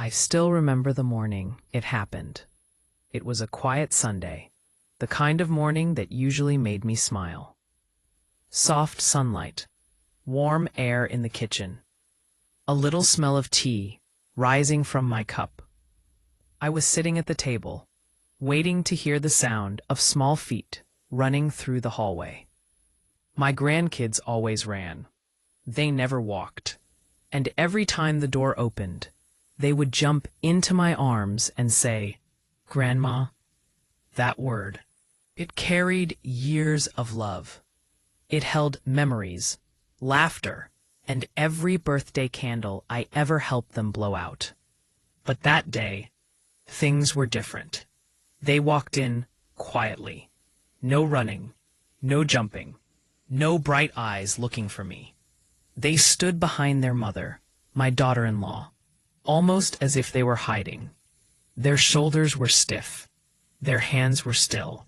I still remember the morning it happened. It was a quiet Sunday, the kind of morning that usually made me smile. Soft sunlight, warm air in the kitchen, a little smell of tea rising from my cup. I was sitting at the table, waiting to hear the sound of small feet running through the hallway. My grandkids always ran. They never walked. And every time the door opened, they would jump into my arms and say, "Grandma." That word. It carried years of love. It held memories, laughter, and every birthday candle I ever helped them blow out. But that day, things were different. They walked in quietly. No running, no jumping, no bright eyes looking for me. They stood behind their mother, my daughter-in-law, almost as if they were hiding. Their shoulders were stiff. Their hands were still.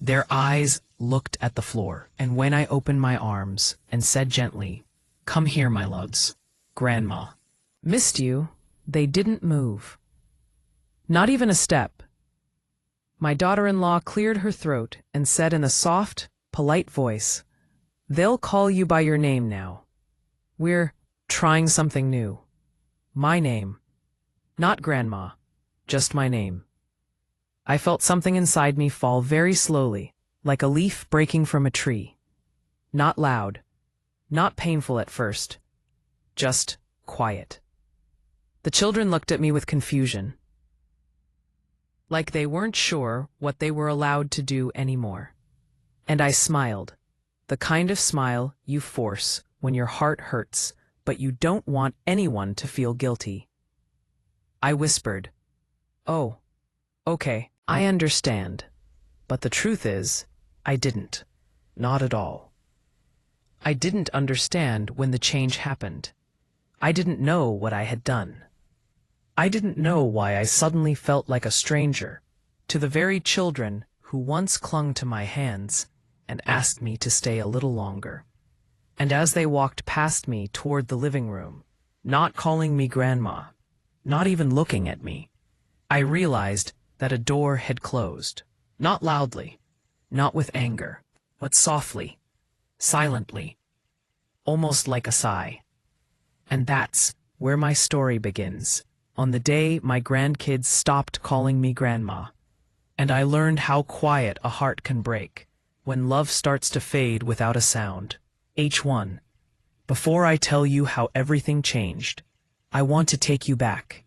Their eyes looked at the floor, and when I opened my arms and said gently, "Come here, my loves, Grandma." "Missed you," they didn't move. Not even a step. My daughter-in-law cleared her throat and said in a soft, polite voice, "They'll call you by your name now. We're trying something new. My name. Not Grandma, just my name." I felt something inside me fall very slowly, like a leaf breaking from a tree. Not loud, not painful at first, just quiet. The children looked at me with confusion, like they weren't sure what they were allowed to do anymore. And I smiled, the kind of smile you force when your heart hurts, but you don't want anyone to feel guilty. I whispered, "Oh, okay, I understand." But the truth is, I didn't. Not at all. I didn't understand when the change happened. I didn't know what I had done. I didn't know why I suddenly felt like a stranger to the very children who once clung to my hands and asked me to stay a little longer. And as they walked past me toward the living room, not calling me Grandma, not even looking at me, I realized that a door had closed, not loudly, not with anger, but softly, silently, almost like a sigh. And that's where my story begins, on the day my grandkids stopped calling me Grandma, and I learned how quiet a heart can break when love starts to fade without a sound. H1. Before I tell you how everything changed, I want to take you back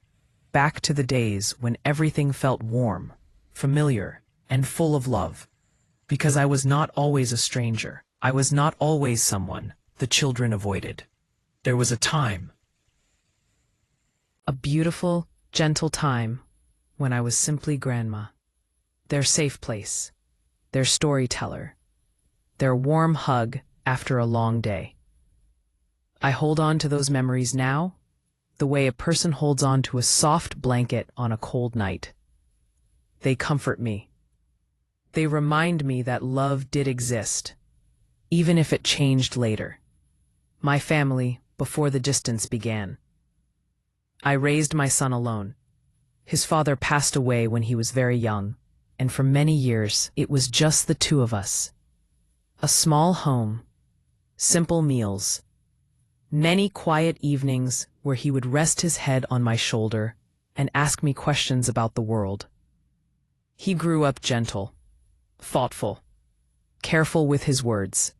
to the days when everything felt warm, familiar, and full of love. Because I was not always a stranger. I was not always someone the children avoided. There was a time, a beautiful, gentle time, when I was simply Grandma, their safe place, their storyteller, their warm hug after a long day. I hold on to those memories now, the way a person holds on to a soft blanket on a cold night. They comfort me. They remind me that love did exist, even if it changed later. My family, before the distance began. I raised my son alone. His father passed away when he was very young, and for many years it was just the two of us. A small home, simple meals, many quiet evenings where he would rest his head on my shoulder and ask me questions about the world. He grew up gentle, thoughtful, careful with his words.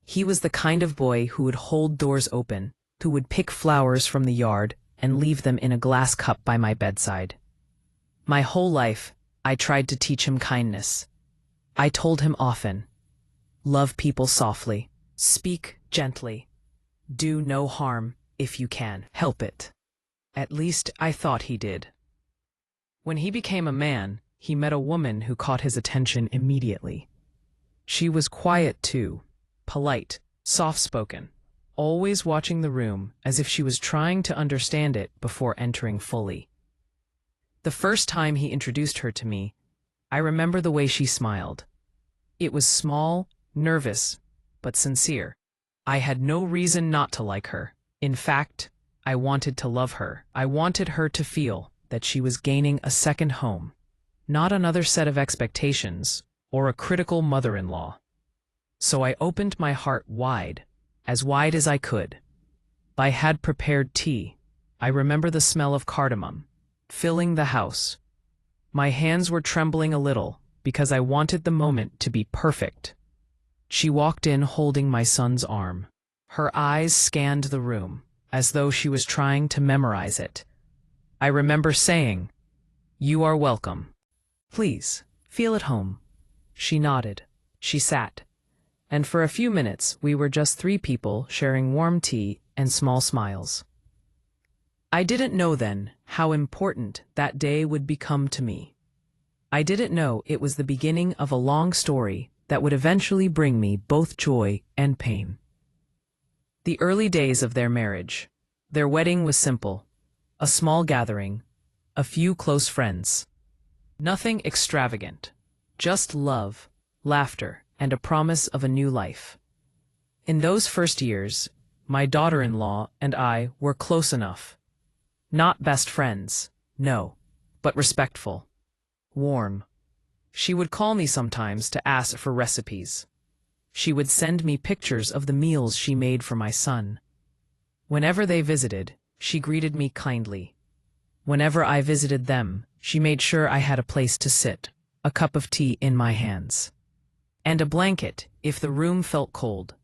He was the kind of boy who would hold doors open, who would pick flowers from the yard and leave them in a glass cup by my bedside. My whole life, I tried to teach him kindness. I told him often, love people softly, speak gently, do no harm if you can help it. At least I thought he did. When he became a man, he met a woman who caught his attention immediately. She was quiet too, polite, soft-spoken, always watching the room as if she was trying to understand it before entering fully. The first time he introduced her to me, I remember the way she smiled. It was small, nervous, but sincere. I had no reason not to like her. In fact, I wanted to love her. I wanted her to feel that she was gaining a second home, not another set of expectations or a critical mother-in-law. So I opened my heart wide as I could. I had prepared tea. I remember the smell of cardamom filling the house. My hands were trembling a little because I wanted the moment to be perfect. She walked in holding my son's arm. Her eyes scanned the room as though she was trying to memorize it. I remember saying, "You are welcome. Please, feel at home." She nodded. She sat. And for a few minutes, we were just three people sharing warm tea and small smiles. I didn't know then how important that day would become to me. I didn't know it was the beginning of a long story that would eventually bring me both joy and pain. The early days of their marriage. Their wedding was simple. A small gathering. A few close friends. Nothing extravagant. Just love, laughter, and a promise of a new life. In those first years, my daughter-in-law and I were close enough. Not best friends, no, but respectful. Warm. She would call me sometimes to ask for recipes. She would send me pictures of the meals she made for my son. Whenever they visited, she greeted me kindly. Whenever I visited them, she made sure I had a place to sit, a cup of tea in my hands, and a blanket if the room felt cold.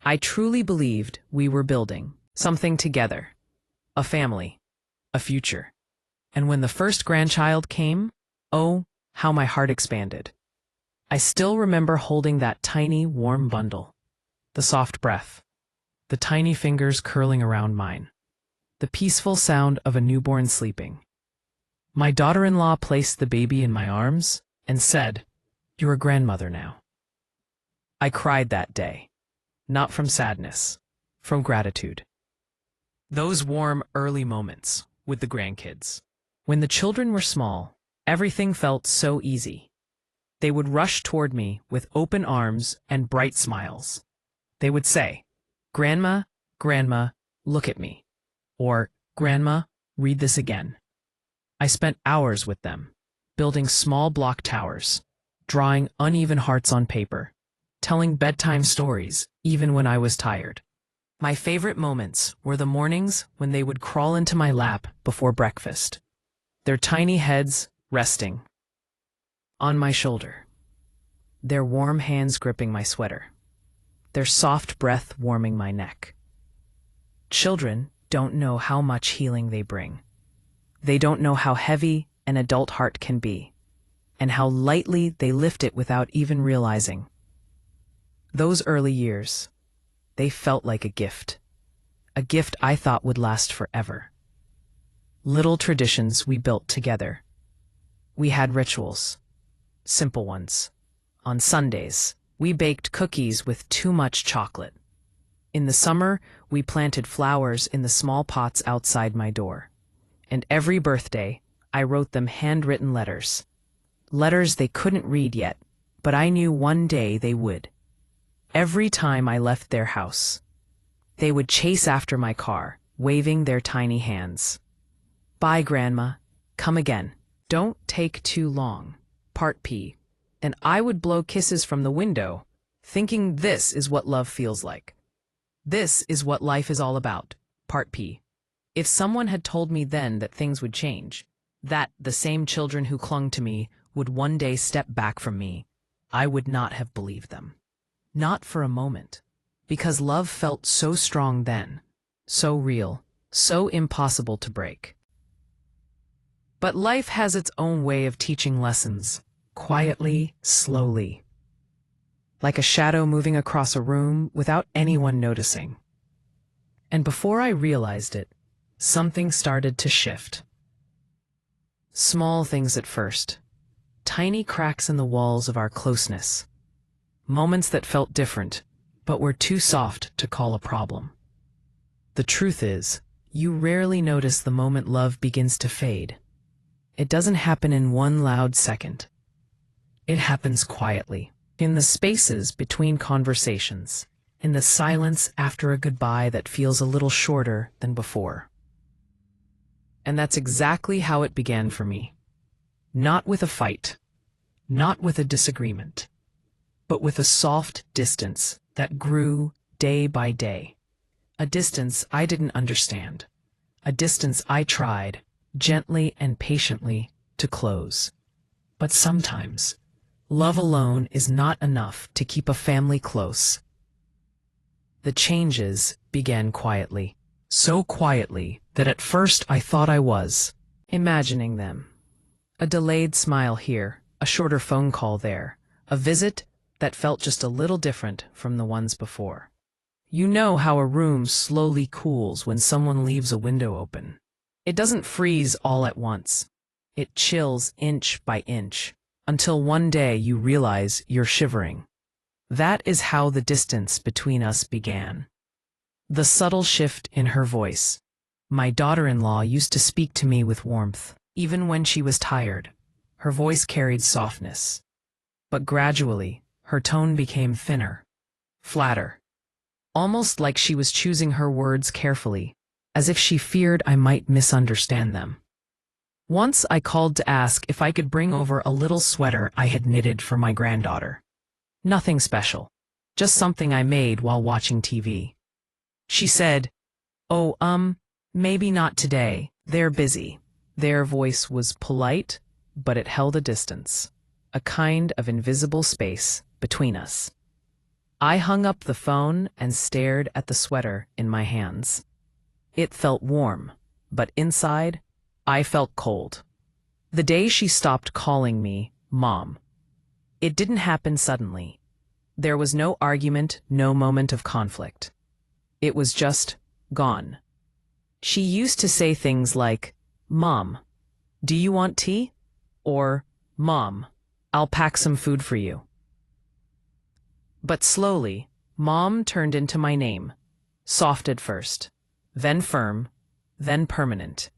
I truly believed we were building something together, a family, a future. And when the first grandchild came, oh, how my heart expanded. I still remember holding that tiny, warm bundle, the soft breath, the tiny fingers curling around mine, the peaceful sound of a newborn sleeping. My daughter-in-law placed the baby in my arms and said, "You're a grandmother now." I cried that day, not from sadness, from gratitude. Those warm, early moments with the grandkids. When the children were small, everything felt so easy. They would rush toward me with open arms and bright smiles. They would say, "Grandma, Grandma, look at me." Or, "Grandma, read this again." I spent hours with them, building small block towers, drawing uneven hearts on paper, telling bedtime stories even when I was tired. My favorite moments were the mornings when they would crawl into my lap before breakfast, their tiny heads resting on my shoulder, their warm hands gripping my sweater, their soft breath warming my neck. Children don't know how much healing they bring. They don't know how heavy an adult heart can be, and how lightly they lift it without even realizing. Those early years, they felt like a gift I thought would last forever. Little traditions we built together. We had rituals, simple ones. On Sundays, we baked cookies with too much chocolate. In the summer, we planted flowers in the small pots outside my door. And every birthday, I wrote them handwritten letters. Letters they couldn't read yet, but I knew one day they would. Every time I left their house, they would chase after my car, waving their tiny hands. "Bye, Grandma. Come again. Don't take too long." Part P. And I would blow kisses from the window, thinking this is what love feels like. This is what life is all about. Part P. If someone had told me then that things would change, that the same children who clung to me would one day step back from me, I would not have believed them. Not for a moment. Because love felt so strong then, so real, so impossible to break. But life has its own way of teaching lessons, quietly, slowly. Like a shadow moving across a room without anyone noticing. And before I realized it, something started to shift. Small things at first. Tiny cracks in the walls of our closeness. Moments that felt different, but were too soft to call a problem. The truth is, you rarely notice the moment love begins to fade. It doesn't happen in one loud second. It happens quietly, in the spaces between conversations, in the silence after a goodbye that feels a little shorter than before. And that's exactly how it began for me. Not with a fight, not with a disagreement, but with a soft distance that grew day by day. A distance I didn't understand. A distance I tried, gently and patiently, to close. But sometimes, love alone is not enough to keep a family close. The changes began quietly, so quietly that at first I thought I was imagining them. A delayed smile here, a shorter phone call there, a visit that felt just a little different from the ones before. You know how a room slowly cools when someone leaves a window open. It doesn't freeze all at once. It chills inch by inch, until one day you realize you're shivering. That is how the distance between us began. The subtle shift in her voice. My daughter-in-law used to speak to me with warmth, even when she was tired. Her voice carried softness. But gradually, her tone became thinner, flatter, almost like she was choosing her words carefully, as if she feared I might misunderstand them. Once I called to ask if I could bring over a little sweater I had knitted for my granddaughter. Nothing special, just something I made while watching TV. She said, "Oh, maybe not today. They're busy." Their voice was polite, but it held a distance, a kind of invisible space between us. I hung up the phone and stared at the sweater in my hands. It felt warm, but inside, I felt cold. The day she stopped calling me Mom. It didn't happen suddenly. There was no argument, no moment of conflict. It was just gone. She used to say things like, "Mom, do you want tea?" Or, "Mom, I'll pack some food for you." But slowly, Mom turned into my name, soft at first, then firm, then permanent.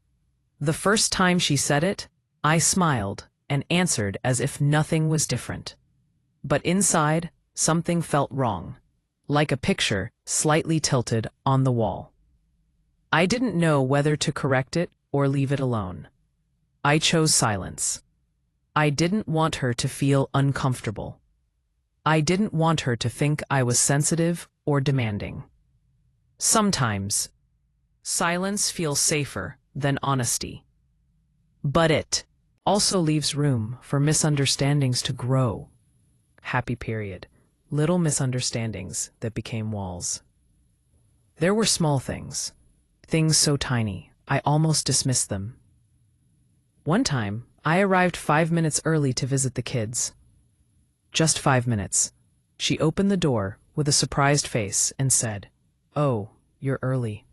The first time she said it, I smiled and answered as if nothing was different. But inside, something felt wrong, like a picture slightly tilted on the wall. I didn't know whether to correct it or leave it alone. I chose silence. I didn't want her to feel uncomfortable. I didn't want her to think I was sensitive or demanding. Sometimes, silence feels safer than honesty. But it also leaves room for misunderstandings to grow. Happy period. Little misunderstandings that became walls. There were small things, things so tiny, I almost dismissed them. One time, I arrived 5 minutes early to visit the kids. Just 5 minutes. She opened the door with a surprised face and said, "Oh, you're early."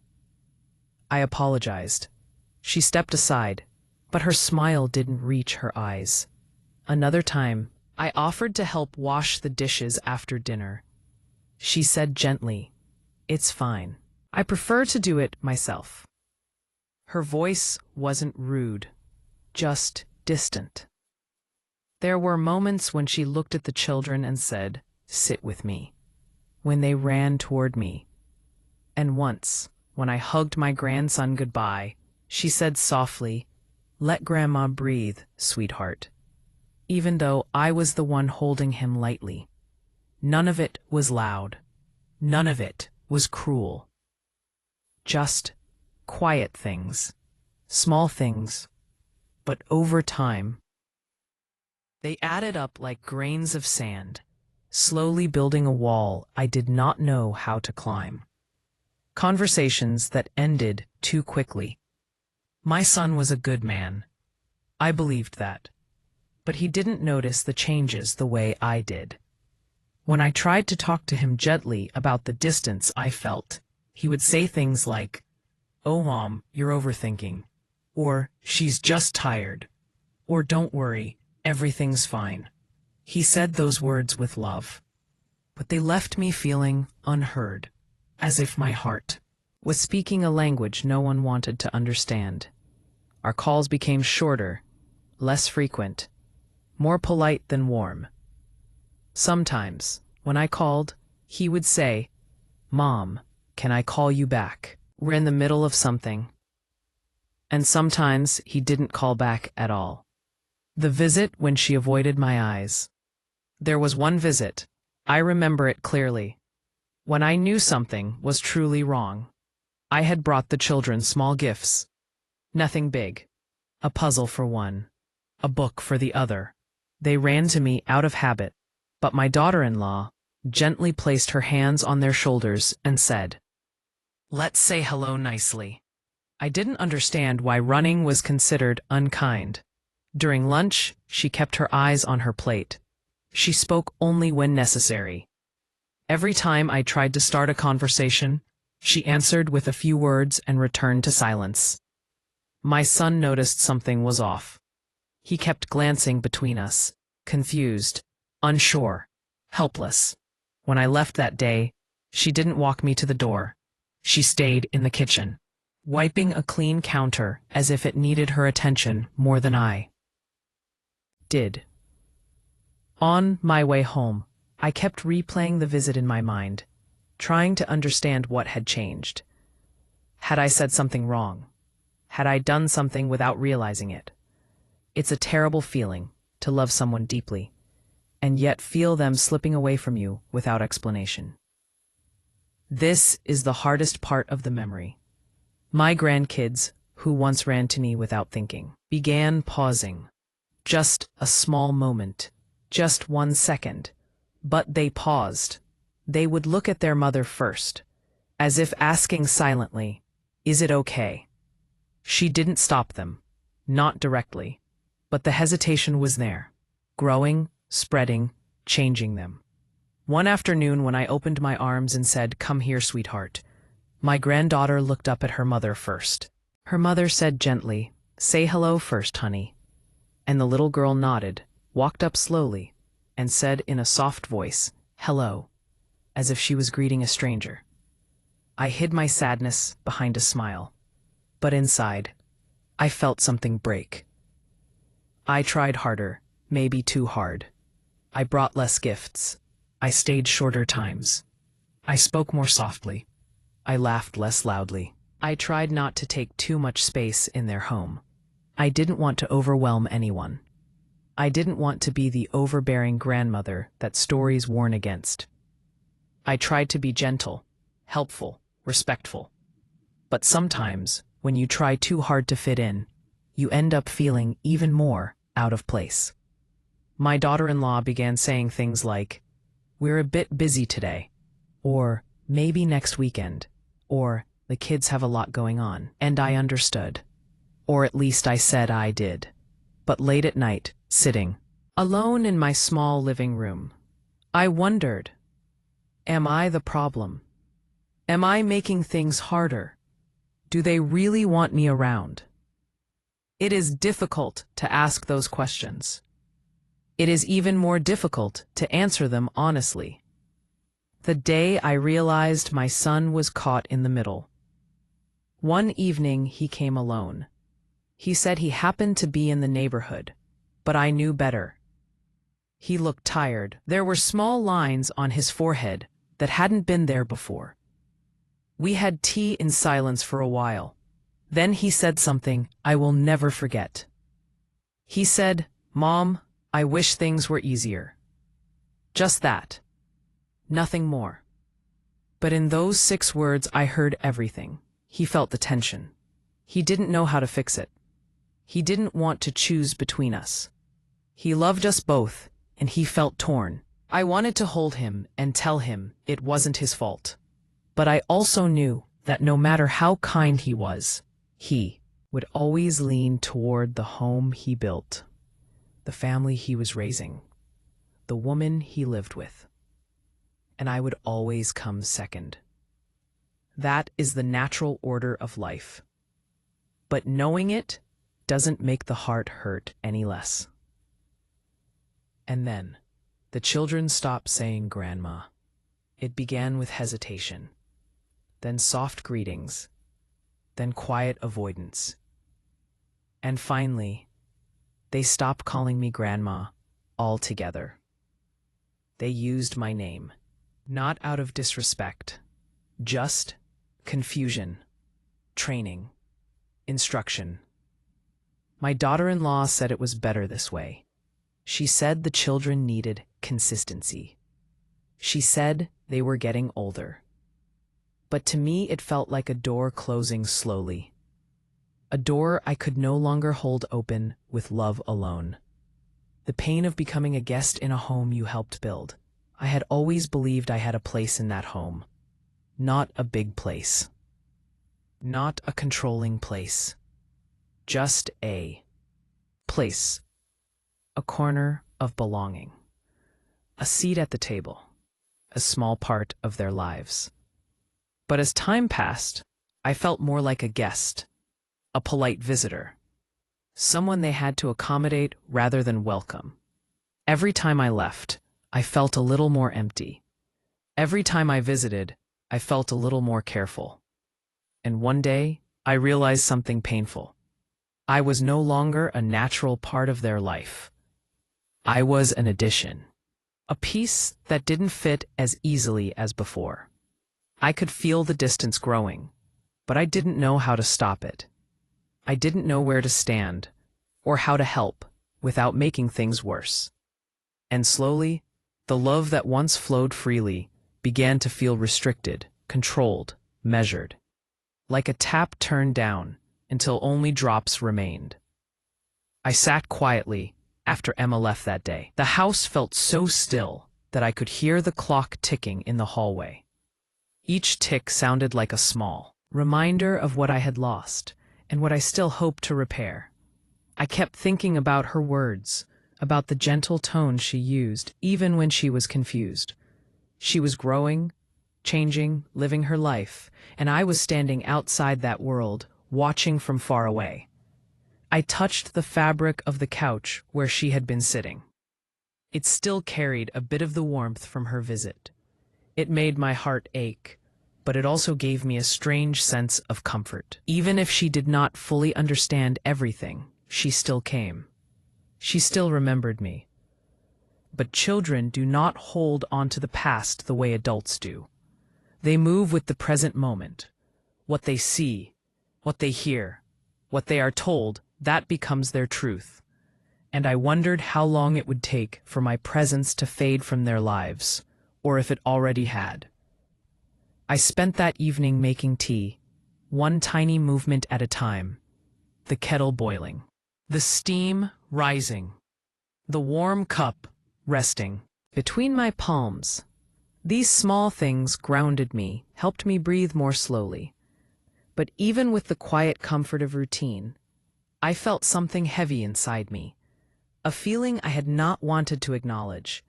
I apologized. She stepped aside, but her smile didn't reach her eyes. Another time, I offered to help wash the dishes after dinner. She said gently, "It's fine. I prefer to do it myself." Her voice wasn't rude, just distant. There were moments when she looked at the children and said, "Sit with me," when they ran toward me. And once, when I hugged my grandson goodbye, she said softly, "Let Grandma breathe, sweetheart," even though I was the one holding him lightly. None of it was loud. None of it was cruel. Just quiet things, small things, but over time, they added up like grains of sand, slowly building a wall I did not know how to climb. Conversations that ended too quickly. My son was a good man. I believed that. But he didn't notice the changes the way I did. When I tried to talk to him gently about the distance I felt, he would say things like, "Oh, Mom, you're overthinking," or "She's just tired," or "Don't worry, everything's fine." He said those words with love, but they left me feeling unheard, as if my heart was speaking a language no one wanted to understand. Our calls became shorter, less frequent, more polite than warm. Sometimes, when I called, he would say, "Mom, can I call you back? We're in the middle of something." and sometimes he didn't call back at all. The visit when she avoided my eyes. There was one visit. I remember it clearly. When I knew something was truly wrong. I had brought the children small gifts. Nothing big. A puzzle for one. A book for the other. They ran to me out of habit, but my daughter-in-law gently placed her hands on their shoulders and said, "Let's say hello nicely." I didn't understand why running was considered unkind. During lunch, she kept her eyes on her plate. She spoke only when necessary. Every time I tried to start a conversation, she answered with a few words and returned to silence. My son noticed something was off. He kept glancing between us, confused, unsure, helpless. When I left that day, she didn't walk me to the door. She stayed in the kitchen, wiping a clean counter as if it needed her attention more than I did. On my way home, I kept replaying the visit in my mind, trying to understand what had changed. Had I said something wrong? Had I done something without realizing it? It's a terrible feeling to love someone deeply, and yet feel them slipping away from you without explanation. This is the hardest part of the memory. My grandkids, who once ran to me without thinking, began pausing. Just a small moment, just 1 second. But they paused. They would look at their mother first, as if asking silently, "Is it okay?" She didn't stop them, not directly, but the hesitation was there, growing, spreading, changing them. One afternoon when I opened my arms and said, "Come here, sweetheart," my granddaughter looked up at her mother first. Her mother said gently, "Say hello first, honey." And the little girl nodded, walked up slowly, and said in a soft voice, "Hello," as if she was greeting a stranger. I hid my sadness behind a smile, but inside, I felt something break. I tried harder, maybe too hard. I brought less gifts. I stayed shorter times. I spoke more softly. I laughed less loudly. I tried not to take too much space in their home. I didn't want to overwhelm anyone. I didn't want to be the overbearing grandmother that stories warn against. I tried to be gentle, helpful, respectful. But sometimes, when you try too hard to fit in, you end up feeling even more out of place. My daughter-in-law began saying things like, "We're a bit busy today," or "Maybe next weekend," or "The kids have a lot going on." And I understood. Or at least I said I did. But late at night, sitting alone in my small living room, I wondered, am I the problem? Am I making things harder? Do they really want me around? It is difficult to ask those questions. It is even more difficult to answer them honestly. The day I realized my son was caught in the middle. One evening he came alone. He said he happened to be in the neighborhood, but I knew better. He looked tired. There were small lines on his forehead that hadn't been there before. We had tea in silence for a while. Then he said something I will never forget. He said, "Mom, I wish things were easier." Just that. Nothing more. But in those 6 words I heard everything. He felt the tension. He didn't know how to fix it. He didn't want to choose between us. He loved us both, and he felt torn. I wanted to hold him and tell him it wasn't his fault. But I also knew that no matter how kind he was, he would always lean toward the home he built, the family he was raising, the woman he lived with. And I would always come second. That is the natural order of life. But knowing it doesn't make the heart hurt any less. And then, the children stopped saying "Grandma." It began with hesitation, then soft greetings, then quiet avoidance. And finally, they stopped calling me Grandma altogether. They used my name, not out of disrespect, just confusion, training. Instruction. My daughter-in-law said it was better this way. She said the children needed consistency. She said they were getting older. But to me it felt like a door closing slowly. A door I could no longer hold open with love alone. The pain of becoming a guest in a home you helped build. I had always believed I had a place in that home. Not a big place. Not a controlling place. Just a place. A corner of belonging. A seat at the table. A small part of their lives. But as time passed, I felt more like a guest. A polite visitor. Someone they had to accommodate rather than welcome. Every time I left, I felt a little more empty. Every time I visited, I felt a little more careful. And one day, I realized something painful. I was no longer a natural part of their life. I was an addition. A piece that didn't fit as easily as before. I could feel the distance growing, but I didn't know how to stop it. I didn't know where to stand, or how to help, without making things worse. And slowly, the love that once flowed freely began to feel restricted, controlled, measured. Like a tap turned down until only drops remained. I sat quietly after Emma left that day. The house felt so still that I could hear the clock ticking in the hallway. Each tick sounded like a small reminder of what I had lost and what I still hoped to repair. I kept thinking about her words, about the gentle tone she used even when she was confused. She was growing, changing, living her life, and I was standing outside that world, watching from far away. I touched the fabric of the couch where she had been sitting. It still carried a bit of the warmth from her visit. It made my heart ache, but it also gave me a strange sense of comfort. Even if she did not fully understand everything, she still came. She still remembered me. But children do not hold on to the past the way adults do. They move with the present moment. What they see, what they hear, what they are told, that becomes their truth. And I wondered how long it would take for my presence to fade from their lives, or if it already had. I spent that evening making tea, one tiny movement at a time, the kettle boiling, the steam rising, the warm cup resting between my palms. These small things grounded me, helped me breathe more slowly. But even with the quiet comfort of routine, I felt something heavy inside me, a feeling I had not wanted to acknowledge.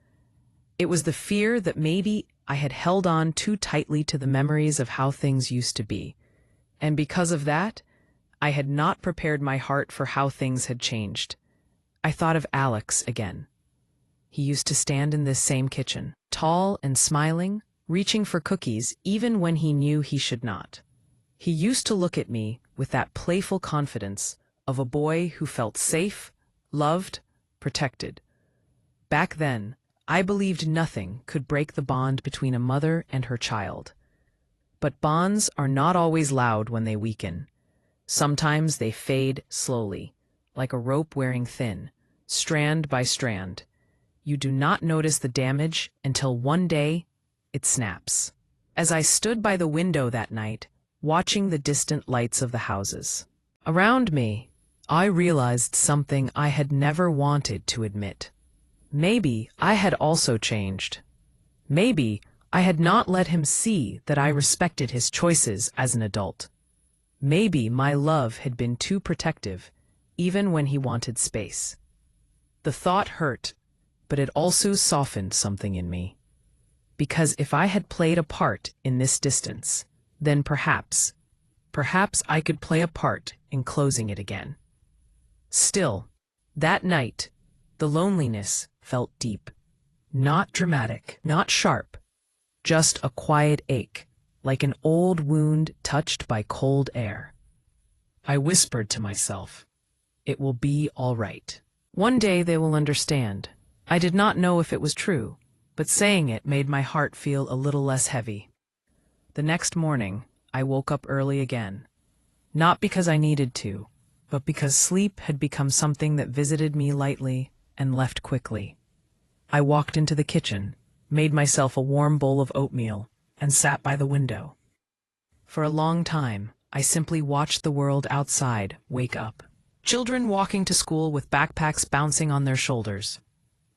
It was the fear that maybe I had held on too tightly to the memories of how things used to be. And because of that, I had not prepared my heart for how things had changed. I thought of Alex again. He used to stand in this same kitchen, tall and smiling, reaching for cookies even when he knew he should not. He used to look at me with that playful confidence of a boy who felt safe, loved, protected. Back then, I believed nothing could break the bond between a mother and her child. But bonds are not always loud when they weaken. Sometimes they fade slowly, like a rope wearing thin, strand by strand. You do not notice the damage until one day it snaps. As I stood by the window that night, watching the distant lights of the houses around me, I realized something I had never wanted to admit. Maybe I had also changed. Maybe I had not let him see that I respected his choices as an adult. Maybe my love had been too protective, even when he wanted space. The thought hurt, but it also softened something in me. Because if I had played a part in this distance, then perhaps I could play a part in closing it again. Still, that night, the loneliness felt deep. Not dramatic, not sharp, just a quiet ache, like an old wound touched by cold air. I whispered to myself, "It will be all right. One day they will understand." I did not know if it was true, but saying it made my heart feel a little less heavy. The next morning, I woke up early again. Not because I needed to, but because sleep had become something that visited me lightly and left quickly. I walked into the kitchen, made myself a warm bowl of oatmeal, and sat by the window. For a long time, I simply watched the world outside wake up. Children walking to school with backpacks bouncing on their shoulders.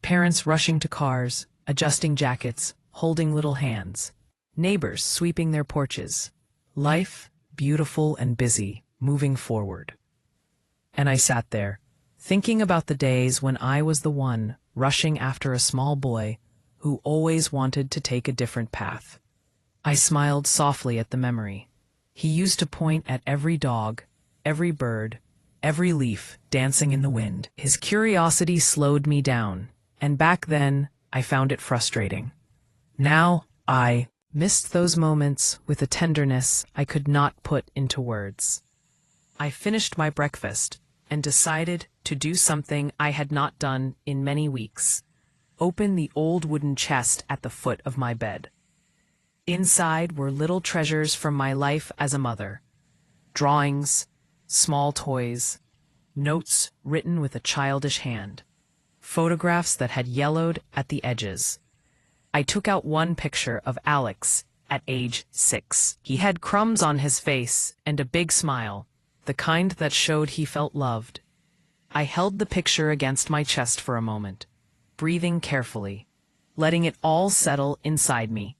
Parents rushing to cars, adjusting jackets, holding little hands. Neighbors sweeping their porches. Life, beautiful and busy, moving forward. And I sat there, thinking about the days when I was the one rushing after a small boy who always wanted to take a different path. I smiled softly at the memory. He used to point at every dog, every bird, every leaf dancing in the wind. His curiosity slowed me down, and back then I found it frustrating. Now I missed those moments with a tenderness I could not put into words. I finished my breakfast and decided to do something I had not done in many weeks. Open the old wooden chest at the foot of my bed. Inside were little treasures from my life as a mother. Drawings, small toys, notes written with a childish hand, photographs that had yellowed at the edges. I took out one picture of Alex at age 6. He had crumbs on his face and a big smile, the kind that showed he felt loved. I held the picture against my chest for a moment, breathing carefully, letting it all settle inside me.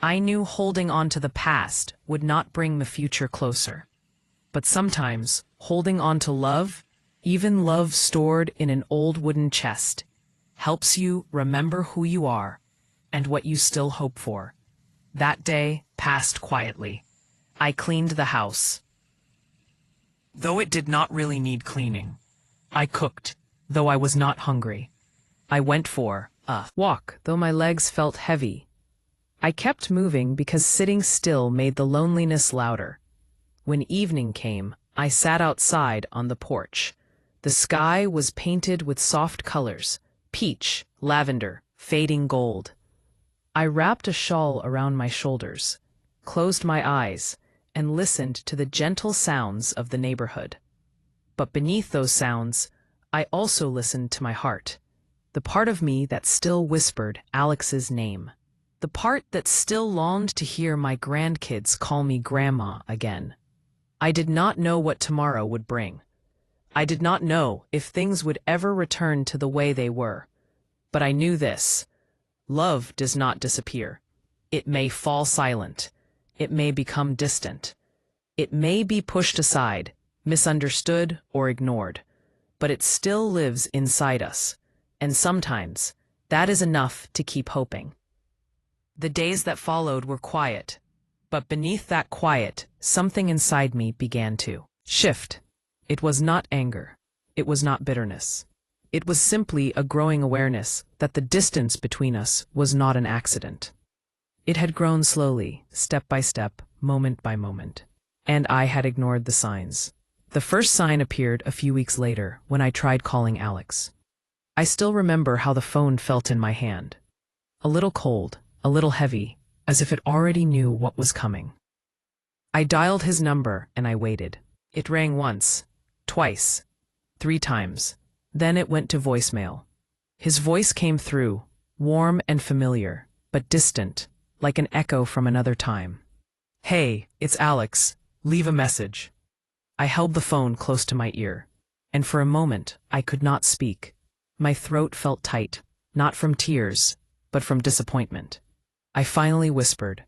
I knew holding on to the past would not bring the future closer. But sometimes, holding on to love, even love stored in an old wooden chest, helps you remember who you are and what you still hope for. That day passed quietly. I cleaned the house, though it did not really need cleaning. I cooked, though I was not hungry. I went for a walk, though my legs felt heavy. I kept moving because sitting still made the loneliness louder. When evening came, I sat outside on the porch. The sky was painted with soft colors: peach, lavender, fading gold. I wrapped a shawl around my shoulders, closed my eyes, and listened to the gentle sounds of the neighborhood. But beneath those sounds, I also listened to my heart, the part of me that still whispered Alex's name, the part that still longed to hear my grandkids call me Grandma again. I did not know what tomorrow would bring. I did not know if things would ever return to the way they were. But I knew this: love does not disappear. It may fall silent. It may become distant. It may be pushed aside, misunderstood, or ignored. But it still lives inside us. And sometimes, that is enough to keep hoping. The days that followed were quiet. But beneath that quiet, something inside me began to shift. It was not anger. It was not bitterness. It was simply a growing awareness that the distance between us was not an accident. It had grown slowly, step by step, moment by moment. And I had ignored the signs. The first sign appeared a few weeks later when I tried calling Alex. I still remember how the phone felt in my hand. A little cold, a little heavy, as if it already knew what was coming. I dialed his number and I waited. It rang once, twice, 3 times. Then it went to voicemail. His voice came through, warm and familiar, but distant, like an echo from another time. "Hey, it's Alex. Leave a message." I held the phone close to my ear, and for a moment I could not speak. My throat felt tight, not from tears, but from disappointment. I finally whispered,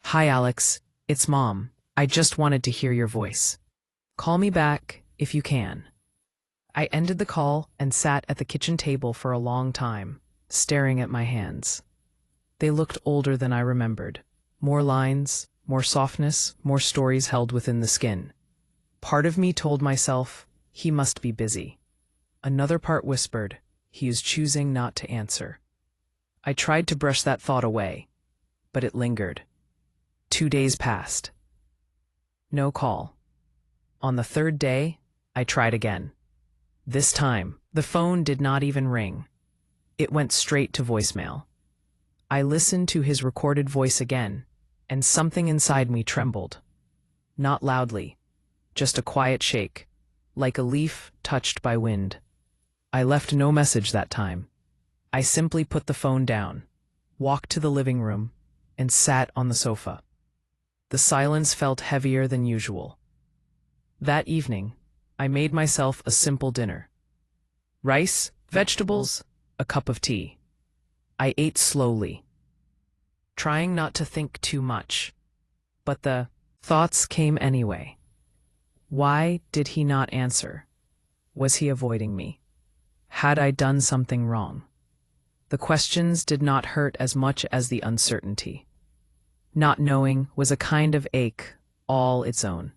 "Hi, Alex. It's Mom. I just wanted to hear your voice. Call me back if you can." I ended the call and sat at the kitchen table for a long time, staring at my hands. They looked older than I remembered. More lines, more softness, more stories held within the skin. Part of me told myself, he must be busy. Another part whispered, he is choosing not to answer. I tried to brush that thought away, but it lingered. 2 days passed. No call. On the 3rd day, I tried again. This time, the phone did not even ring. It went straight to voicemail. I listened to his recorded voice again, and something inside me trembled. Not loudly, just a quiet shake, like a leaf touched by wind. I left no message that time. I simply put the phone down, walked to the living room, and sat on the sofa. The silence felt heavier than usual. That evening, I made myself a simple dinner. Rice, vegetables, a cup of tea. I ate slowly, trying not to think too much. But the thoughts came anyway. Why did he not answer? Was he avoiding me? Had I done something wrong? The questions did not hurt as much as the uncertainty. Not knowing was a kind of ache all its own.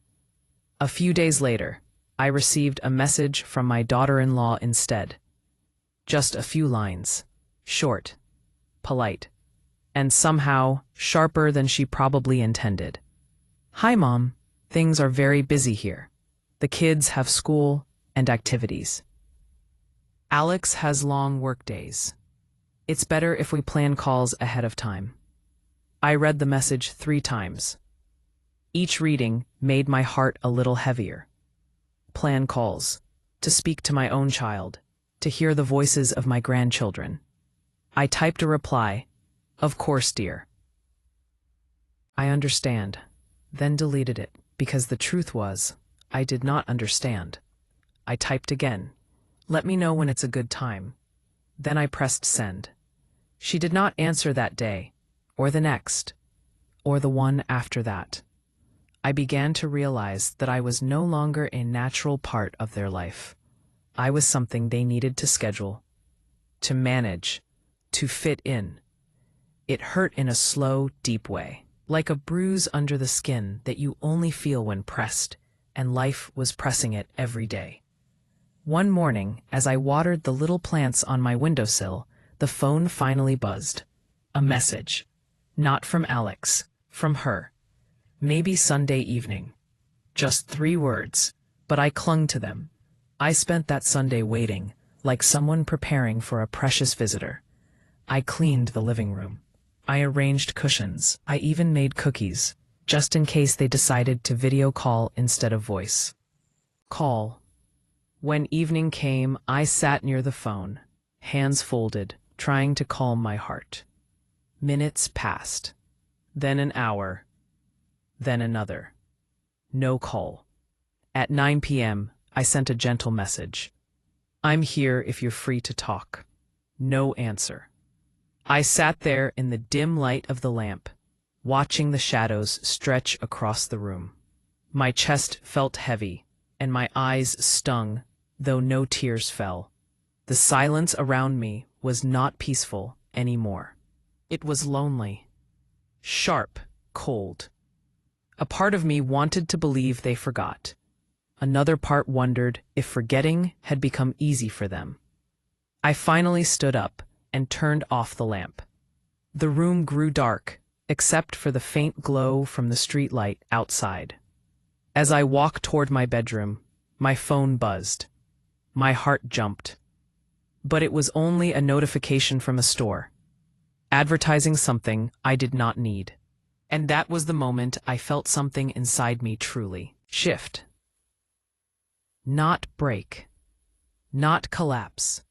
A few days later, I received a message from my daughter-in-law instead. Just a few lines, short, polite, and somehow sharper than she probably intended. "Hi, Mom. Things are very busy here. The kids have school and activities. Alex has long work days. It's better if we plan calls ahead of time." I read the message 3 times. Each reading made my heart a little heavier. Plan calls, to speak to my own child, to hear the voices of my grandchildren. I typed a reply, "Of course, dear." "I understand," then deleted it, because the truth was, I did not understand. I typed again, "Let me know when it's a good time." Then I pressed send. She did not answer that day, or the next, or the one after that. I began to realize that I was no longer a natural part of their life. I was something they needed to schedule, to manage, to fit in. It hurt in a slow, deep way, like a bruise under the skin that you only feel when pressed, and life was pressing it every day. One morning, as I watered the little plants on my windowsill, the phone finally buzzed. A message. Not from Alex, from her. Maybe Sunday evening. Just 3 words, but I clung to them. I spent that Sunday waiting, like someone preparing for a precious visitor. I cleaned the living room. I arranged cushions. I even made cookies, just in case they decided to video call instead of voice call. When evening came, I sat near the phone, hands folded, trying to calm my heart. Minutes passed. Then an hour. Then another. No call. At 9 p.m., I sent a gentle message. "I'm here if you're free to talk." No answer. I sat there in the dim light of the lamp, watching the shadows stretch across the room. My chest felt heavy, and my eyes stung, though no tears fell. The silence around me was not peaceful anymore. It was lonely, sharp, cold. A part of me wanted to believe they forgot. Another part wondered if forgetting had become easy for them. I finally stood up and turned off the lamp. The room grew dark, except for the faint glow from the street light outside. As I walked toward my bedroom, my phone buzzed. My heart jumped. But it was only a notification from a store, advertising something I did not need. And that was the moment I felt something inside me truly shift. Not break. Not collapse.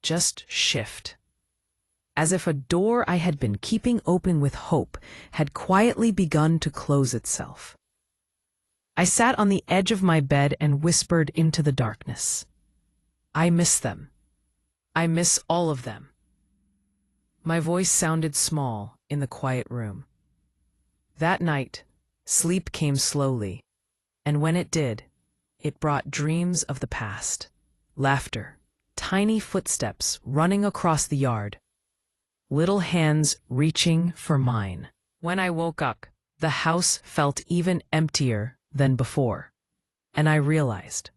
Just shift. As if a door I had been keeping open with hope had quietly begun to close itself. I sat on the edge of my bed and whispered into the darkness. I miss them. I miss all of them. My voice sounded small in the quiet room. That night, sleep came slowly, and when it did, it brought dreams of the past, laughter, tiny footsteps running across the yard, little hands reaching for mine. When I woke up, the house felt even emptier than before, and I realized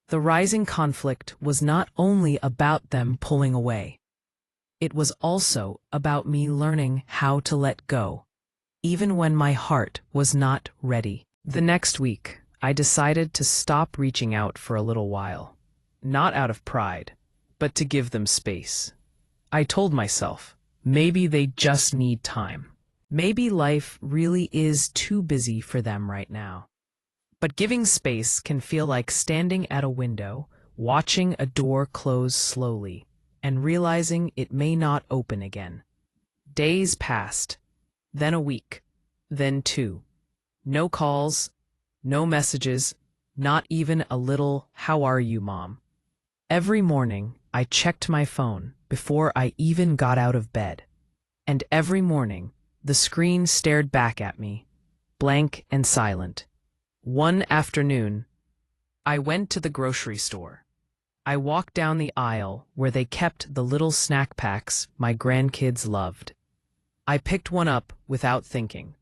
the rising conflict was not only about them pulling away. It was also about me learning how to let go, even when my heart was not ready. The next week, I decided to stop reaching out for a little while, not out of pride, but to give them space. I told myself, maybe they just need time. Maybe life really is too busy for them right now. But giving space can feel like standing at a window, watching a door close slowly, and realizing it may not open again. Days passed, then a week, then two. No calls, no messages, not even a little "How are you, Mom?" Every morning, I checked my phone before I even got out of bed. And every morning, the screen stared back at me, blank and silent. One afternoon, I went to the grocery store. I walked down the aisle where they kept the little snack packs my grandkids loved. I picked one up without thinking.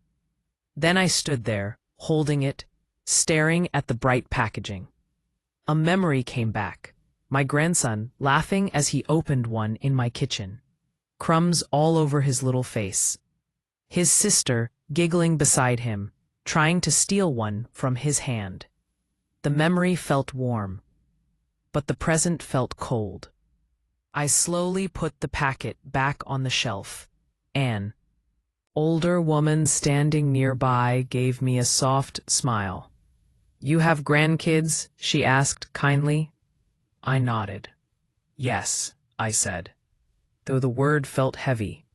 Then I stood there, holding it, staring at the bright packaging. A memory came back. My grandson laughing as he opened one in my kitchen. Crumbs all over his little face. His sister giggling beside him, trying to steal one from his hand. The memory felt warm, but the present felt cold. I slowly put the packet back on the shelf. An older woman standing nearby gave me a soft smile. "You have grandkids?" she asked kindly. I nodded. "Yes," I said, though the word felt heavy.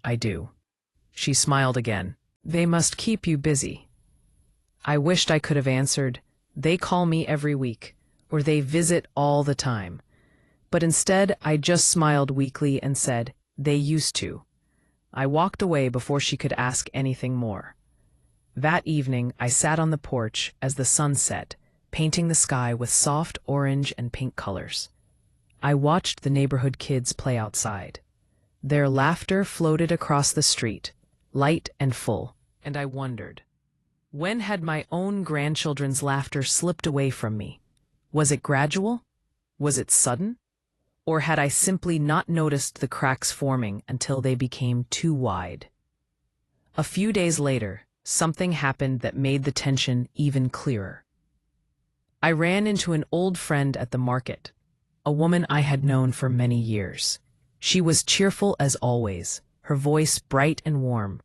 "I do." She smiled again. "They must keep you busy." I wished I could have answered, "They call me every week," or "They visit all the time." But instead, I just smiled weakly and said, "They used to." I walked away before she could ask anything more. That evening, I sat on the porch as the sun set, painting the sky with soft orange and pink colors. I watched the neighborhood kids play outside. Their laughter floated across the street, light and full, and I wondered, when had my own grandchildren's laughter slipped away from me? Was it gradual? Was it sudden? Or had I simply not noticed the cracks forming until they became too wide? A few days later, something happened that made the tension even clearer. I ran into an old friend at the market, a woman I had known for many years. She was cheerful as always, her voice bright and warm.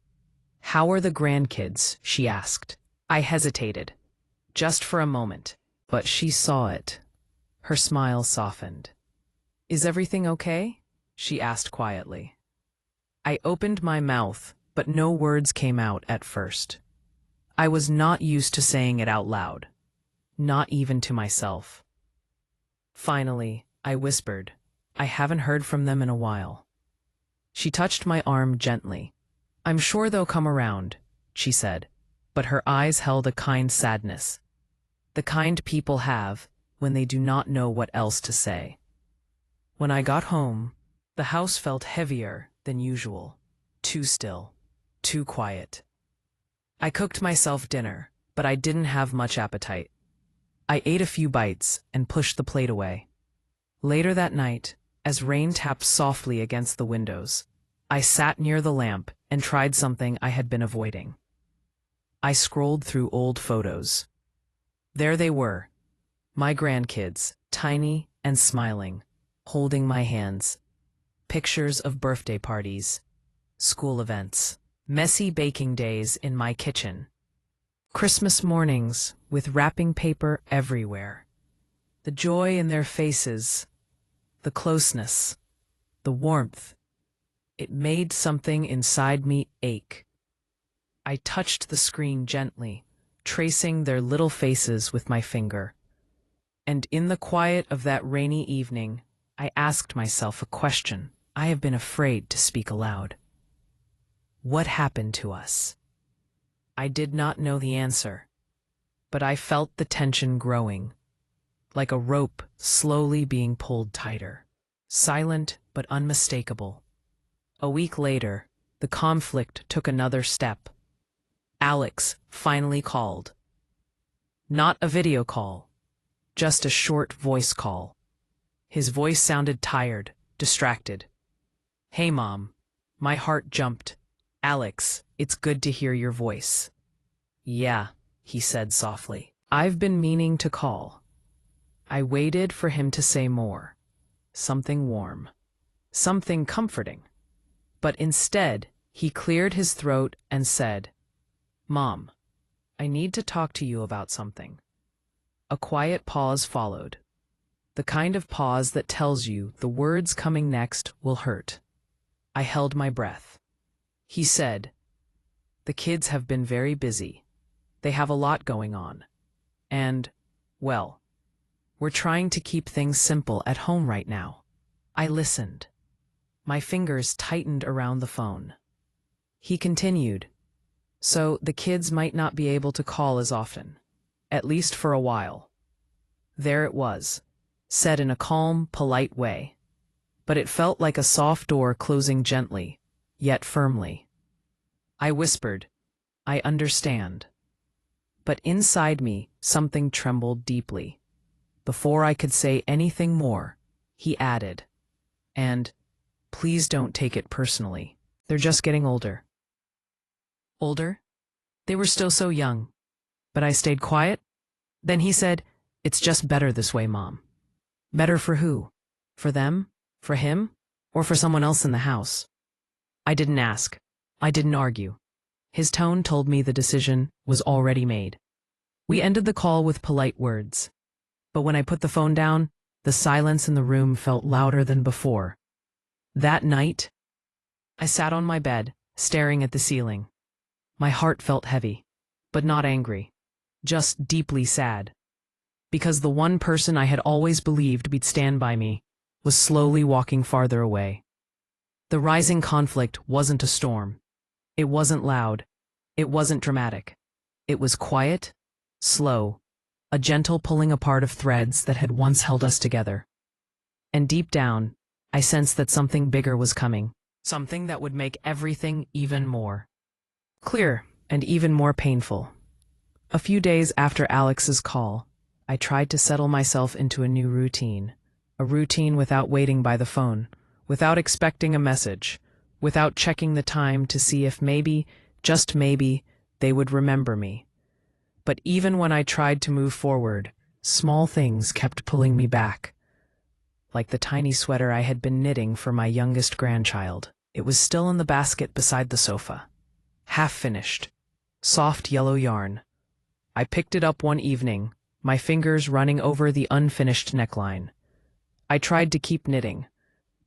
"How are the grandkids?" she asked. I hesitated, just for a moment, but she saw it. Her smile softened. "Is everything okay?" she asked quietly. I opened my mouth, but no words came out at first. I was not used to saying it out loud, not even to myself. Finally, I whispered, "I haven't heard from them in a while." She touched my arm gently. "I'm sure they'll come around," she said, but her eyes held a kind sadness. The kind people have when they do not know what else to say. When I got home, the house felt heavier than usual, too still, too quiet. I cooked myself dinner, but I didn't have much appetite. I ate a few bites and pushed the plate away. Later that night, as rain tapped softly against the windows, I sat near the lamp and tried something I had been avoiding. I scrolled through old photos. There they were, my grandkids, tiny and smiling, holding my hands. Pictures of birthday parties, school events, messy baking days in my kitchen, Christmas mornings with wrapping paper everywhere. The joy in their faces, the closeness, the warmth. It made something inside me ache. I touched the screen gently, tracing their little faces with my finger. And in the quiet of that rainy evening, I asked myself a question I have been afraid to speak aloud. What happened to us? I did not know the answer, but I felt the tension growing, like a rope slowly being pulled tighter. Silent but unmistakable. A week later, the conflict took another step. Alex finally called. Not a video call, just a short voice call. His voice sounded tired, distracted. "Hey, Mom." My heart jumped. "Alex, it's good to hear your voice." "Yeah," he said softly. "I've been meaning to call." I waited for him to say more. Something warm. Something comforting. But instead, he cleared his throat and said, "Mom, I need to talk to you about something." A quiet pause followed. The kind of pause that tells you the words coming next will hurt. I held my breath. He said, "The kids have been very busy. They have a lot going on. And, well, we're trying to keep things simple at home right now." I listened. My fingers tightened around the phone. He continued, "So the kids might not be able to call as often, at least for a while." There it was, said in a calm, polite way. But it felt like a soft door closing gently, yet firmly. I whispered, "I understand." But inside me, something trembled deeply. Before I could say anything more, he added, "And please don't take it personally. They're just getting older." Older? They were still so young. But I stayed quiet. Then he said, "It's just better this way, Mom." Better for who? For them? For him? Or for someone else in the house? I didn't ask. I didn't argue. His tone told me the decision was already made. We ended the call with polite words. But when I put the phone down, the silence in the room felt louder than before. That night, I sat on my bed, staring at the ceiling. My heart felt heavy, but not angry, just deeply sad. Because the one person I had always believed would stand by me was slowly walking farther away. The rising conflict wasn't a storm. It wasn't loud. It wasn't dramatic. It was quiet, slow, a gentle pulling apart of threads that had once held us together. And deep down, I sensed that something bigger was coming, something that would make everything even more clear and even more painful. A few days after Alex's call, I tried to settle myself into a new routine. A routine without waiting by the phone, without expecting a message, without checking the time to see if maybe, just maybe, they would remember me. But even when I tried to move forward, small things kept pulling me back. Like the tiny sweater I had been knitting for my youngest grandchild. It was still in the basket beside the sofa. Half finished. Soft yellow yarn. I picked it up one evening, my fingers running over the unfinished neckline. I tried to keep knitting,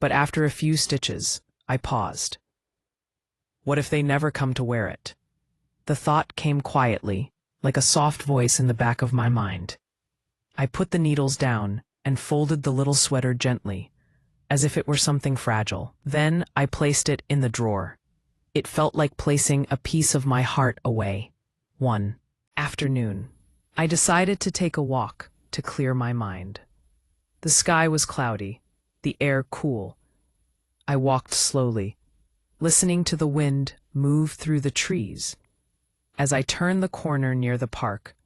but after a few stitches, I paused. What if they never come to wear it? The thought came quietly, like a soft voice in the back of my mind. I put the needles down and folded the little sweater gently, as if it were something fragile. Then I placed it in the drawer. It felt like placing a piece of my heart away. One afternoon, I decided to take a walk to clear my mind. The sky was cloudy, the air cool. I walked slowly, listening to the wind move through the trees. As I turned the corner near the park,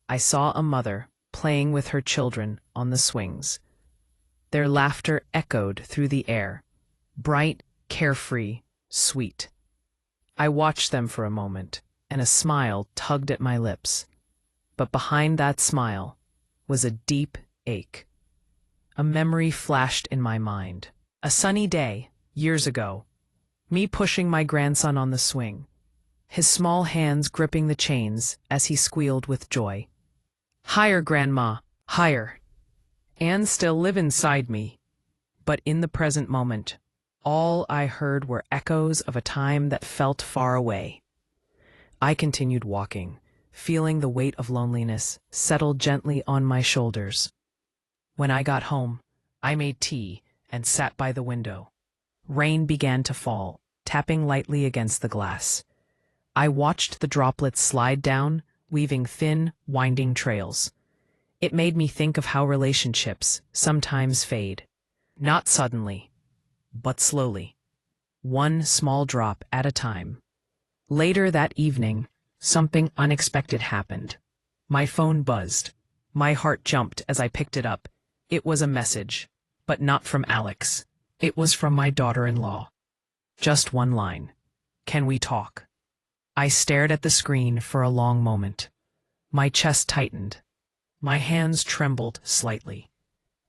I saw a mother playing with her children on the swings. Their laughter echoed through the air, bright, carefree, sweet. I watched them for a moment, and a smile tugged at my lips. But behind that smile was a deep ache. A memory flashed in my mind. A sunny day, years ago, me pushing my grandson on the swing, his small hands gripping the chains as he squealed with joy. "Higher, Grandma, higher." Anne still lived inside me, but in the present moment, all I heard were echoes of a time that felt far away. I continued walking, feeling the weight of loneliness settle gently on my shoulders. When I got home, I made tea and sat by the window. Rain began to fall, tapping lightly against the glass. I watched the droplets slide down, weaving thin, winding trails. It made me think of how relationships sometimes fade. Not suddenly, but slowly. One small drop at a time. Later that evening, something unexpected happened. My phone buzzed. My heart jumped as I picked it up. It was a message, but not from Alex. It was from my daughter-in-law. Just one line. "Can we talk?" I stared at the screen for a long moment. My chest tightened. My hands trembled slightly.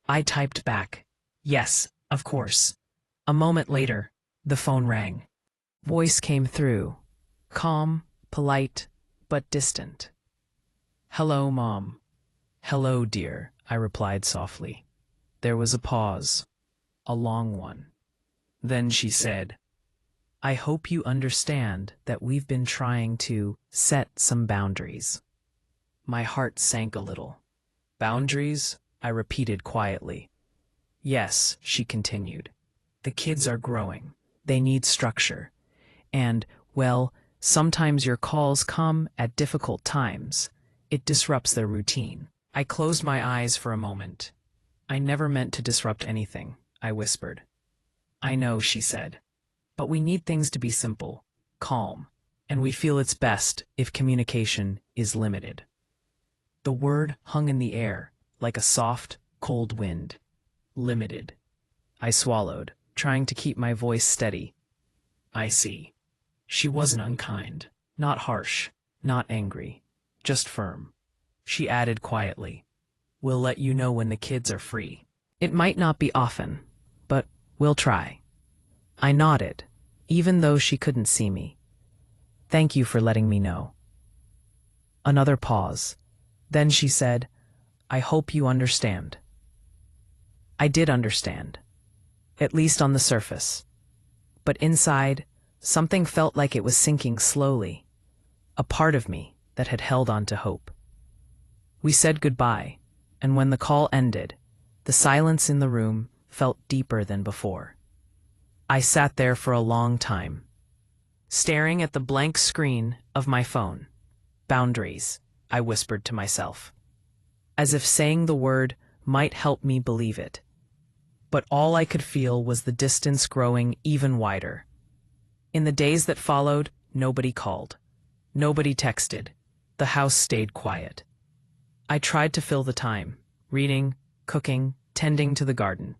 I typed back, "Yes, of course." A moment later, the phone rang. Voice came through, calm, polite, but distant. "Hello, Mom. "Hello, dear," I replied softly. There was a pause, a long one. Then she said, "I hope you understand that we've been trying to set some boundaries." My heart sank a little. "Boundaries?" I repeated quietly. "Yes," she continued. "The kids are growing. They need structure. And, well, sometimes your calls come at difficult times. It disrupts their routine." I closed my eyes for a moment. "I never meant to disrupt anything," I whispered. "I know," she said. "But we need things to be simple, calm, and we feel it's best if communication is limited." The word hung in the air, like a soft, cold wind. Limited. I swallowed, trying to keep my voice steady. "I see." She wasn't unkind, not harsh, not angry, just firm. She added quietly, "We'll let you know when the kids are free. It might not be often, but we'll try." I nodded, even though she couldn't see me. "Thank you for letting me know." Another pause. Then she said, "I hope you understand." I did understand, at least on the surface. But inside, something felt like it was sinking slowly, a part of me that had held on to hope. We said goodbye, and when the call ended, the silence in the room felt deeper than before. I sat there for a long time, staring at the blank screen of my phone. "Boundaries," I whispered to myself, as if saying the word might help me believe it. But all I could feel was the distance growing even wider. In the days that followed, nobody called. Nobody texted. The house stayed quiet. I tried to fill the time, reading, cooking, tending to the garden.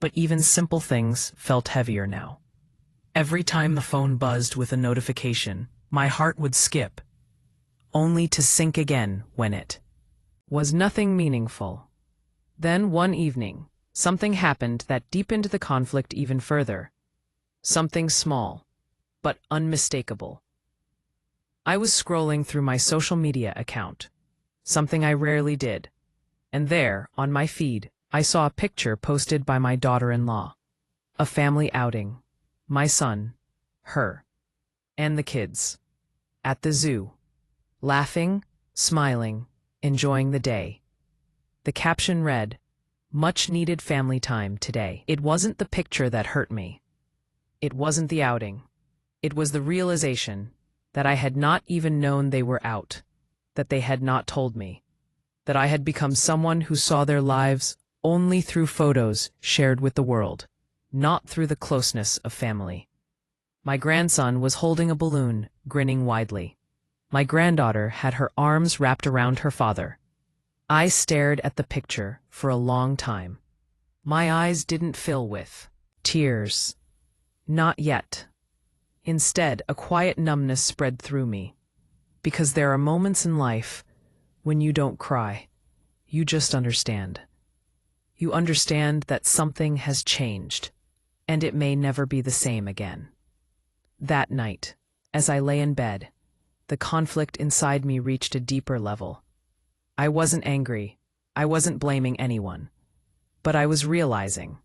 But even simple things felt heavier now. Every time the phone buzzed with a notification, my heart would skip, only to sink again when it was nothing meaningful. Then one evening, something happened that deepened the conflict even further. Something small, but unmistakable. I was scrolling through my social media account, something I rarely did, and there, on my feed, I saw a picture posted by my daughter-in-law. A family outing. My son, her, and the kids. At the zoo. Laughing, smiling, enjoying the day. The caption read, "Much needed family time today." It wasn't the picture that hurt me. It wasn't the outing. It was the realization that I had not even known they were out, that they had not told me, that I had become someone who saw their lives only through photos shared with the world, not through the closeness of family. My grandson was holding a balloon, grinning widely. My granddaughter had her arms wrapped around her father. I stared at the picture for a long time. My eyes didn't fill with tears. Not yet. Instead, a quiet numbness spread through me. Because there are moments in life when you don't cry. You just understand. You understand that something has changed, and it may never be the same again. That night, as I lay in bed, the conflict inside me reached a deeper level. I wasn't angry. I wasn't blaming anyone. But I was realizing,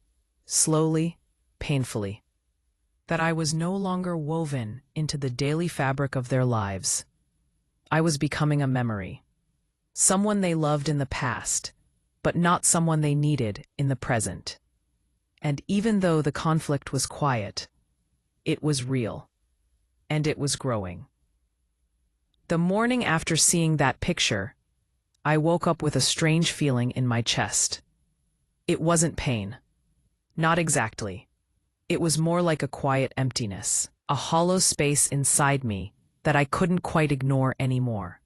slowly, painfully, that I was no longer woven into the daily fabric of their lives. I was becoming a memory. Someone they loved in the past, but not someone they needed in the present. And even though the conflict was quiet, it was real, and it was growing. The morning after seeing that picture, I woke up with a strange feeling in my chest. It wasn't pain. Not exactly. It was more like a quiet emptiness, a hollow space inside me that I couldn't quite ignore anymore.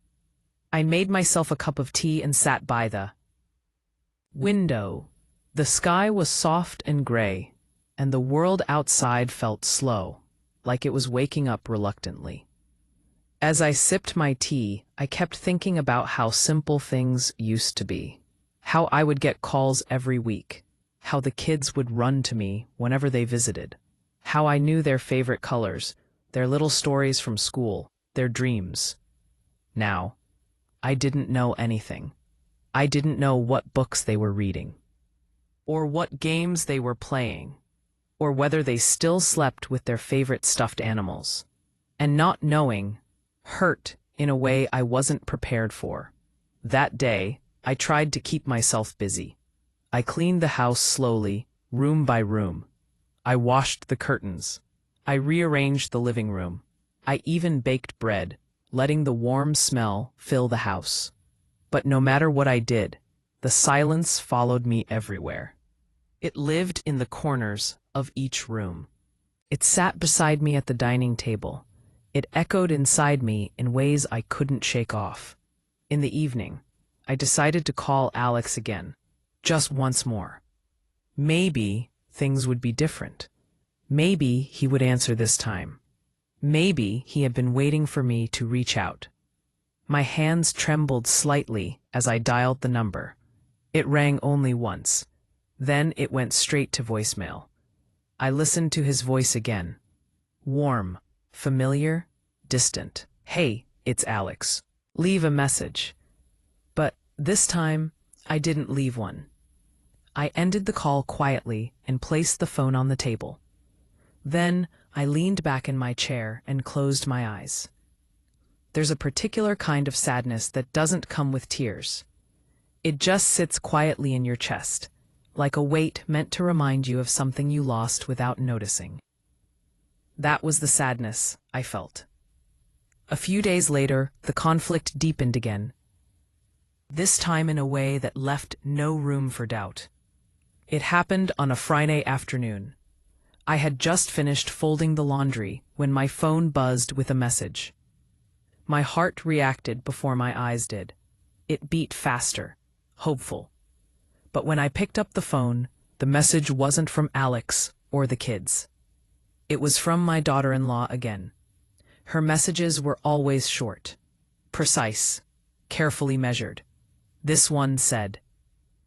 I made myself a cup of tea and sat by the window. The sky was soft and gray, and the world outside felt slow, like it was waking up reluctantly. As I sipped my tea, I kept thinking about how simple things used to be. How I would get calls every week. How the kids would run to me whenever they visited. How I knew their favorite colors, their little stories from school, their dreams. Now, I didn't know anything. I didn't know what books they were reading, or what games they were playing, or whether they still slept with their favorite stuffed animals. And not knowing hurt in a way I wasn't prepared for. That day, I tried to keep myself busy. I cleaned the house slowly, room by room. I washed the curtains. I rearranged the living room. I even baked bread, letting the warm smell fill the house. But no matter what I did, the silence followed me everywhere. It lived in the corners of each room. It sat beside me at the dining table. It echoed inside me in ways I couldn't shake off. In the evening, I decided to call Alex again, just once more. Maybe things would be different. Maybe he would answer this time. Maybe he had been waiting for me to reach out. My hands trembled slightly as I dialed the number. It rang only once. Then it went straight to voicemail. I listened to his voice again. Warm, familiar, distant. "Hey, it's Alex. Leave a message." But this time, I didn't leave one. I ended the call quietly and placed the phone on the table. Then I leaned back in my chair and closed my eyes. There's a particular kind of sadness that doesn't come with tears. It just sits quietly in your chest, like a weight meant to remind you of something you lost without noticing. That was the sadness I felt. A few days later, the conflict deepened again, this time in a way that left no room for doubt. It happened on a Friday afternoon. I had just finished folding the laundry when my phone buzzed with a message. My heart reacted before my eyes did. It beat faster, hopeful. But when I picked up the phone, the message wasn't from Alex or the kids. It was from my daughter-in-law again. Her messages were always short, precise, carefully measured. This one said,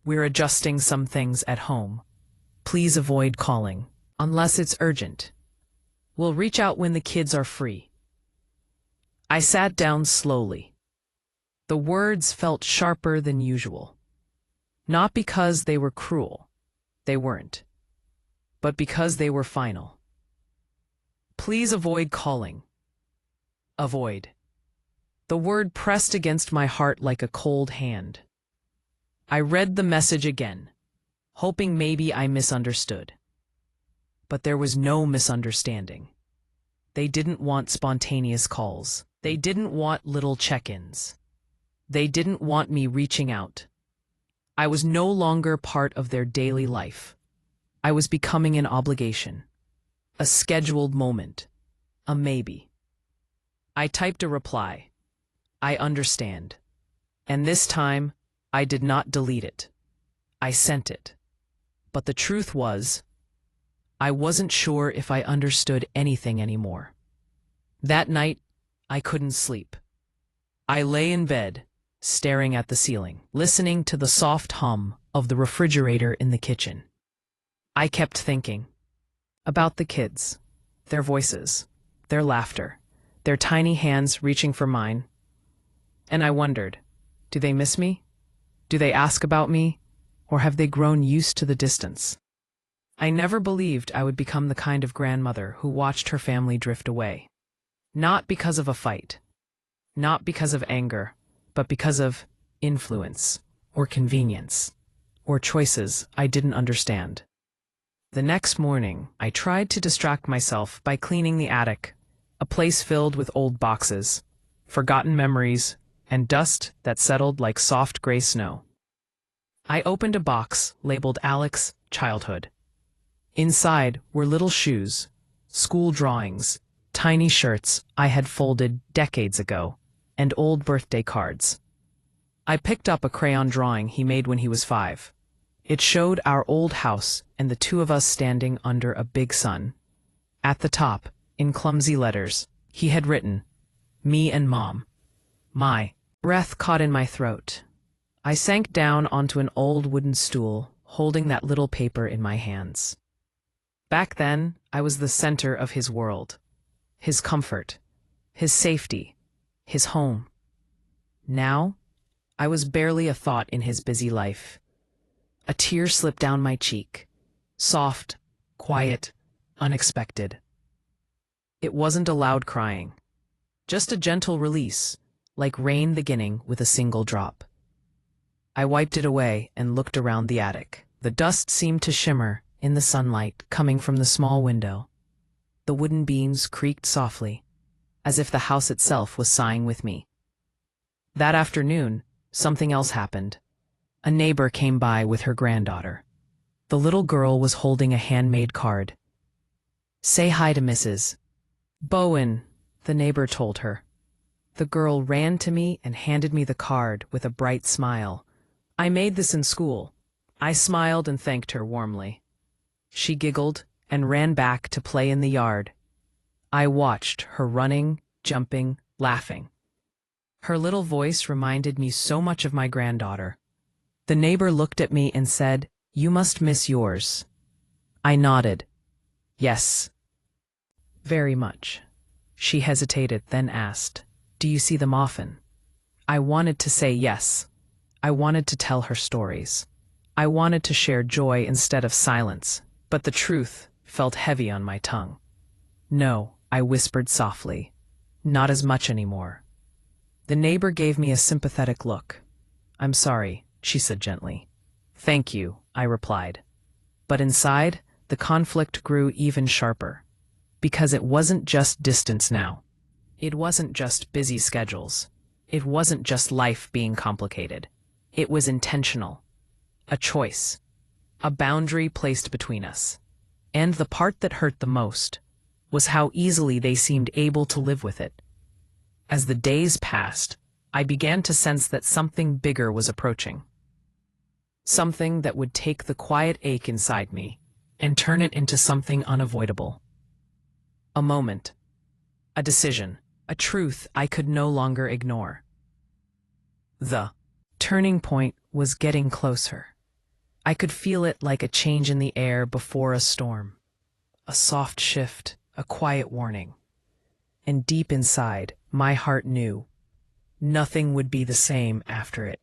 "We're adjusting some things at home. Please avoid calling, unless it's urgent. We'll reach out when the kids are free." I sat down slowly. The words felt sharper than usual. Not because they were cruel, they weren't, but because they were final. Please avoid calling. Avoid. The word pressed against my heart like a cold hand. I read the message again, hoping maybe I misunderstood. But there was no misunderstanding. They didn't want spontaneous calls. They didn't want little check-ins. They didn't want me reaching out. I was no longer part of their daily life. I was becoming an obligation, a scheduled moment, a maybe. I typed a reply. "I understand." And this time, I did not delete it. I sent it. But the truth was, I wasn't sure if I understood anything anymore. That night, I couldn't sleep. I lay in bed, staring at the ceiling, listening to the soft hum of the refrigerator in the kitchen. I kept thinking about the kids, their voices, their laughter, their tiny hands reaching for mine. And I wondered, do they miss me? Do they ask about me? Or have they grown used to the distance? I never believed I would become the kind of grandmother who watched her family drift away. Not because of a fight, not because of anger, but because of influence, or convenience, or choices I didn't understand. The next morning, I tried to distract myself by cleaning the attic, a place filled with old boxes, forgotten memories, and dust that settled like soft gray snow. I opened a box labeled Alex Childhood. Inside were little shoes, school drawings, tiny shirts I had folded decades ago, and old birthday cards. I picked up a crayon drawing he made when he was 5. It showed our old house and the two of us standing under a big sun. At the top, in clumsy letters, he had written, "Me and Mom." My breath caught in my throat. I sank down onto an old wooden stool, holding that little paper in my hands. Back then, I was the center of his world, his comfort, his safety, his home. Now, I was barely a thought in his busy life. A tear slipped down my cheek. Soft, quiet, unexpected. It wasn't a loud crying, just a gentle release, like rain beginning with a single drop. I wiped it away and looked around the attic. The dust seemed to shimmer in the sunlight coming from the small window. The wooden beams creaked softly, as if the house itself was sighing with me. That afternoon, something else happened. A neighbor came by with her granddaughter. The little girl was holding a handmade card. "Say hi to Mrs. Bowen," the neighbor told her. The girl ran to me and handed me the card with a bright smile. "I made this in school." I smiled and thanked her warmly. She giggled and ran back to play in the yard. I watched her running, jumping, laughing. Her little voice reminded me so much of my granddaughter. The neighbor looked at me and said, "You must miss yours." I nodded. "Yes, very much." She hesitated, then asked, "Do you see them often?" I wanted to say yes. I wanted to tell her stories. I wanted to share joy instead of silence, but the truth felt heavy on my tongue. "No," I whispered softly. "Not as much anymore." The neighbor gave me a sympathetic look. "I'm sorry," she said gently. "Thank you," I replied. But inside, the conflict grew even sharper. Because it wasn't just distance now. It wasn't just busy schedules. It wasn't just life being complicated. It was intentional. A choice. A boundary placed between us. And the part that hurt the most was how easily they seemed able to live with it. As the days passed, I began to sense that something bigger was approaching. Something that would take the quiet ache inside me and turn it into something unavoidable. A moment. A decision. A truth I could no longer ignore. The turning point was getting closer. I could feel it like a change in the air before a storm. A soft shift, a quiet warning. And deep inside, my heart knew nothing would be the same after it.